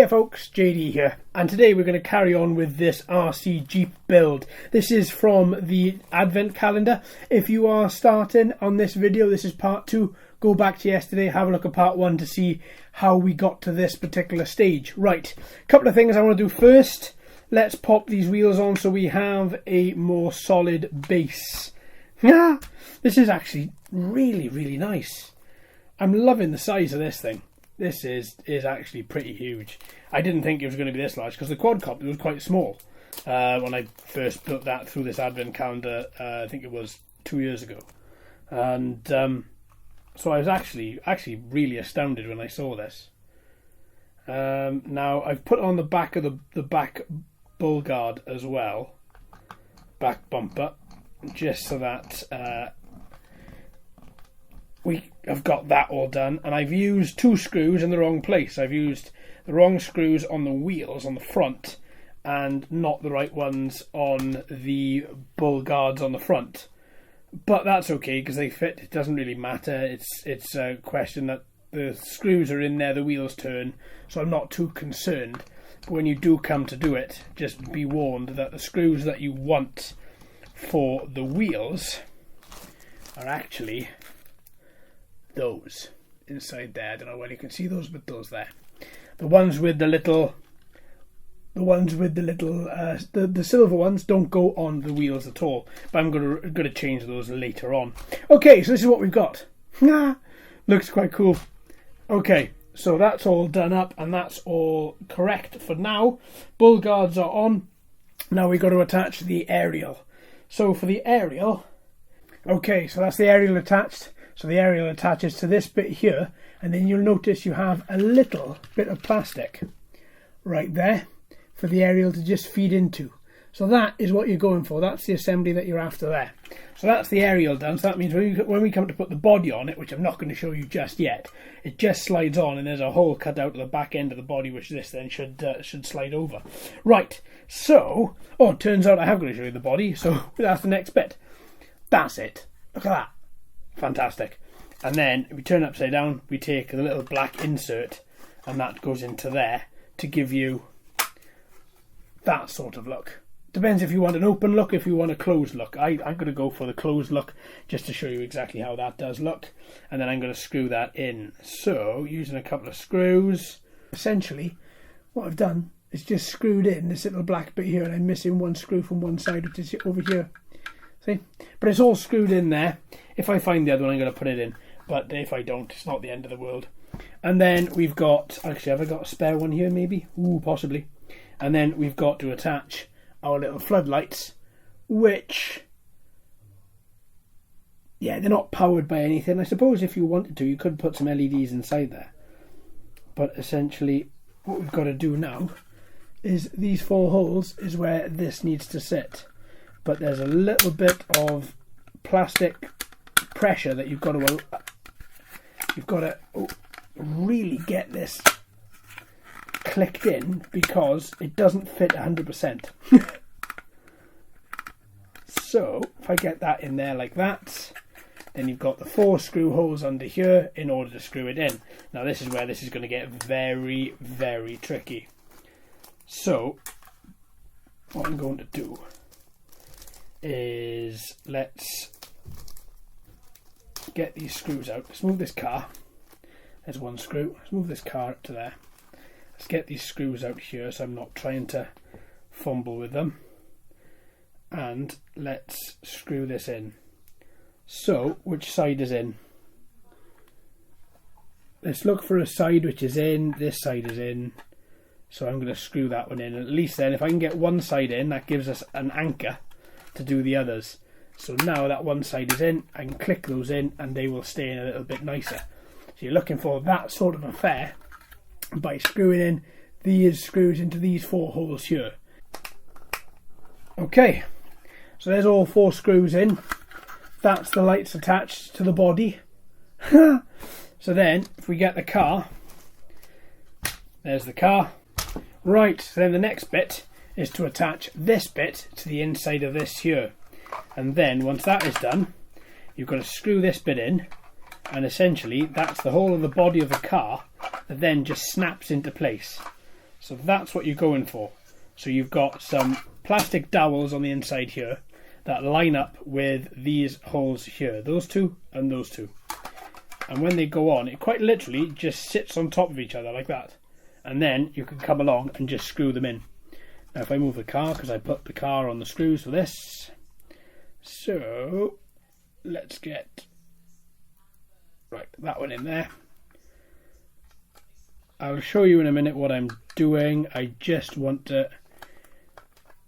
Hiya folks, JD here, and today we're going to carry on with this RC Jeep build. This is from the Advent Calendar. If you are starting on this video, this is part 2. Go back to yesterday, have a look at part 1 to see how we got to this particular stage. Right, a couple of things I want to do first. Let's pop these wheels on so we have a more solid base. This is actually really nice. I'm loving the size of this thing. This is actually pretty huge. I didn't think it was going to be this large because the quadcopter was quite small when I first built that through this Advent Calendar. I think it was 2 years ago, and so I was actually really astounded when I saw this. Now I've put on the back of the back bull guard as well, back bumper, just so that I've got that all done, and I've used 2 screws in the wrong place. I've used the wrong screws on the wheels on the front and not the right ones on the bull guards on the front. But that's okay because they fit. It doesn't really matter. It's a question that the screws are in there, the wheels turn, so I'm not too concerned. But when you do come to do it, just be warned that the screws that you want for the wheels are actually those inside there. I don't know whether you can see those, but those there, the ones with the little, the silver ones don't go on the wheels at all. But I'm gonna change those later on. Okay, so this is what we've got. Looks quite cool. Okay, so that's all done up and that's all correct for now. Bull guards are on. Now we've got to attach the aerial. So for the aerial, okay, so that's the aerial attached. So the aerial attaches to this bit here, and then you'll notice you have a little bit of plastic right there for the aerial to just feed into. So that is what you're going for. That's the assembly that you're after there. So that's the aerial done. So that means when we come to put the body on it, which I'm not going to show you just yet, it just slides on, and there's a hole cut out of the back end of the body, which this then should slide over. Right. So, it turns out I have got to show you the body. So that's the next bit. That's it. Look at that. Fantastic. And then if we turn it upside down, we take a little black insert, and that goes into there to give you that sort of look. Depends if you want an open look, if you want a closed look. I'm going to go for the closed look just to show you exactly how that does look. And then I'm going to screw that in. So using a couple of screws, essentially what I've done is just screwed in this little black bit here, and I'm missing one screw from one side, which is over here. See? But it's all screwed in there. If I find the other one, I'm going to put it in. But if I don't, it's not the end of the world. And then we've got... Actually, have I got a spare one here, maybe? Ooh, possibly. And then we've got to attach our little floodlights, which... yeah, they're not powered by anything. I suppose if you wanted to, you could put some LEDs inside there. But essentially, what we've got to do now is these 4 holes is where this needs to sit. But there's a little bit of plastic pressure that you've got to really get this clicked in, because it doesn't fit 100%. So if I get that in there like that, then you've got the 4 screw holes under here in order to screw it in. Now this is where this is going to get very tricky. So what I'm going to do is let's get these screws out. Let's move this car. There's one screw. Let's move this car up to there. Let's get these screws out here so I'm not trying to fumble with them. And let's screw this in. So, which side is in? Let's look for a side which is in. This side is in. So I'm going to screw that one in. And at least then, if I can get one side in, that gives us an anchor to do the others. So now that one side is in, I can click those in and they will stay in a little bit nicer. So you're looking for that sort of affair by screwing in these screws into these 4 holes here. Okay, so there's all 4 screws in. That's the lights attached to the body. So then if we get the car, there's the car. Right, so then the next bit is to attach this bit to the inside of this here. And then once that is done, you've got to screw this bit in, and essentially that's the whole of the body of the car that then just snaps into place. So that's what you're going for. So you've got some plastic dowels on the inside here that line up with these holes here. Those two and those two. And when they go on, it quite literally just sits on top of each other like that. And then you can come along and just screw them in. Now if I move the car, because I put the car on the screws for this. So let's get that one in there. I'll show you in a minute what I'm doing. I just want to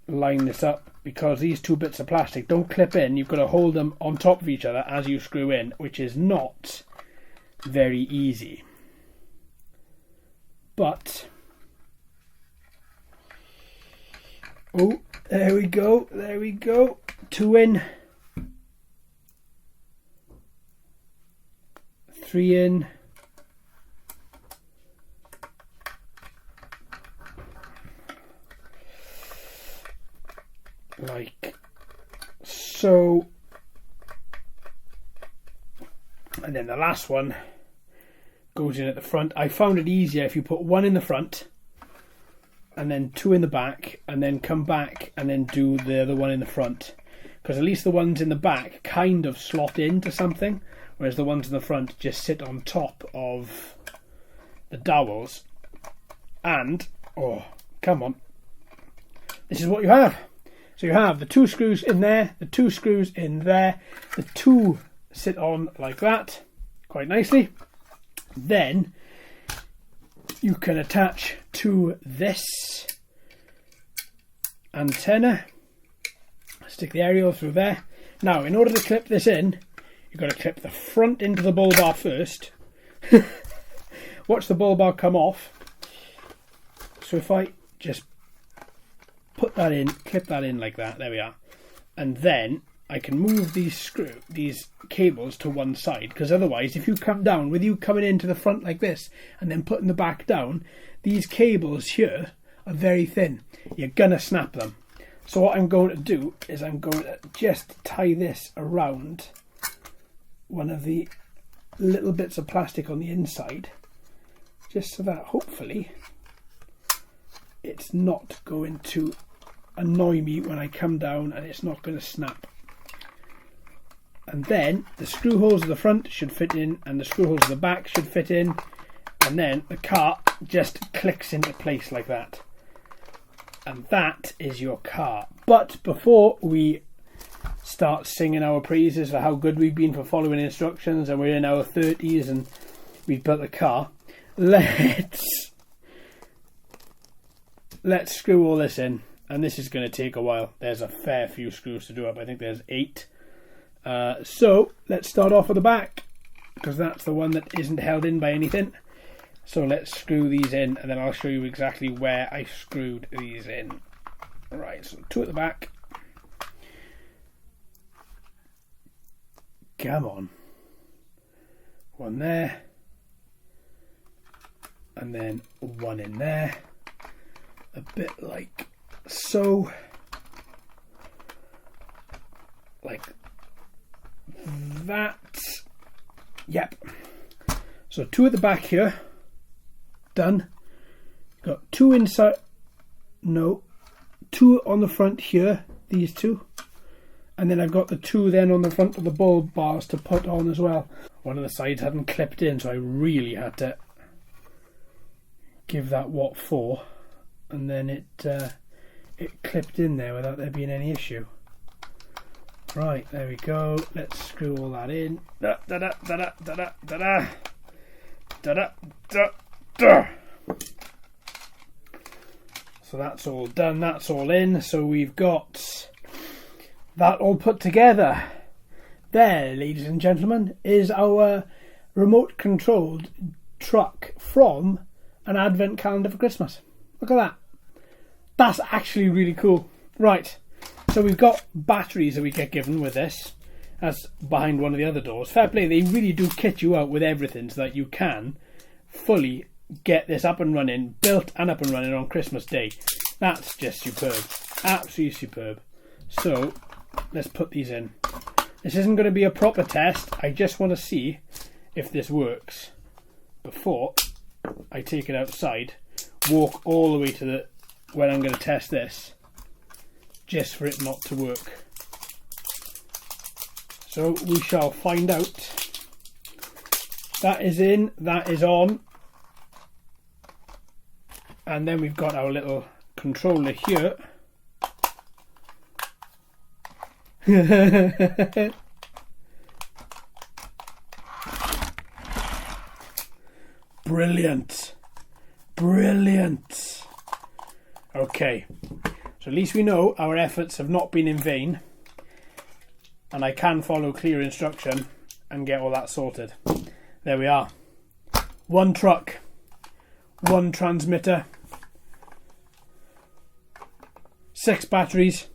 line this up because these two bits of plastic don't clip in. You've got to hold them on top of each other as you screw in, which is not very easy. But oh, there we go, 2 in, 3 in, like so, and then the last one goes in at the front. I found it easier if you put 1 in the front and then 2 in the back and then come back and then do the other one in the front, because at least the ones in the back kind of slot into something, whereas the ones in the front just sit on top of the dowels. And oh, come on, this is what you have. So you have the 2 screws in there, the 2 screws in there, the 2 sit on like that quite nicely. Then you can attach to this antenna, stick the aerial through there. Now in order to clip this in, you've got to clip the front into the bull bar first. Watch the bull bar come off. So if I just put that in, clip that in like that, there we are, and then I can move these cables to one side, because otherwise if you come down, with you coming into the front like this and then putting the back down, these cables here are very thin, you're gonna snap them. So what I'm going to do is I'm going to just tie this around one of the little bits of plastic on the inside, just so that hopefully it's not going to annoy me when I come down and it's not going to snap. And then the screw holes at the front should fit in and the screw holes at the back should fit in, and then the car just clicks into place like that. And that is your car. But before we start singing our praises for how good we've been for following instructions and we're in our 30s and we've built the car, let's screw all this in. And this is going to take a while. There's a fair few screws to do up. I think there's 8. So let's start off at the back, because that's the one that isn't held in by anything. So let's screw these in and then I'll show you exactly where I screwed these in. Right, so 2 at the back. Come on. 1 there. And then 1 in there. A bit like so. Like that. Yep. So 2 at the back here. Done. Got 2 inside. No. 2 on the front here. These 2. And then I've got the 2 then on the front of the bulb bars to put on as well. One of the sides hadn't clipped in, so I really had to give that what for. And then it clipped in there without there being any issue. Right, there we go. Let's screw all that in. Da da da da da da da da da da da. So that's all done. That's all in. So we've got that all put together. There, ladies and gentlemen, is our remote controlled truck from an advent calendar for Christmas. Look at that. That's actually really cool. Right, so we've got batteries that we get given with this, as behind one of the other doors. Fair play, they really do kit you out with everything so that you can fully get this up and running, built and up and running on Christmas Day. That's just superb. Absolutely superb. So let's put these in. This isn't going to be a proper test. I just want to see if this works before I take it outside walk all the way to the when I'm going to test this, just for it not to work. So we shall find out. That is in, that is on. And then we've got our little controller here. Brilliant. Brilliant. Okay. So at least we know our efforts have not been in vain. And I can follow clear instruction and get all that sorted. There we are. One truck. One transmitter. 6 batteries.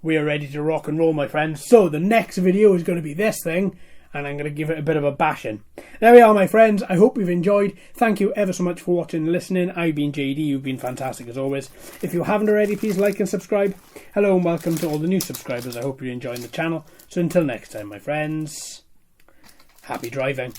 We are ready to rock and roll, my friends. So the next video is going to be this thing, and I'm going to give it a bit of a bashing. There we are, my friends. I hope you've enjoyed. Thank you ever so much for watching and listening. I've been JD. You've been fantastic as always. If you haven't already, please like and subscribe. Hello and welcome to all the new subscribers. I hope you're enjoying the channel. So until next time, my friends, happy driving.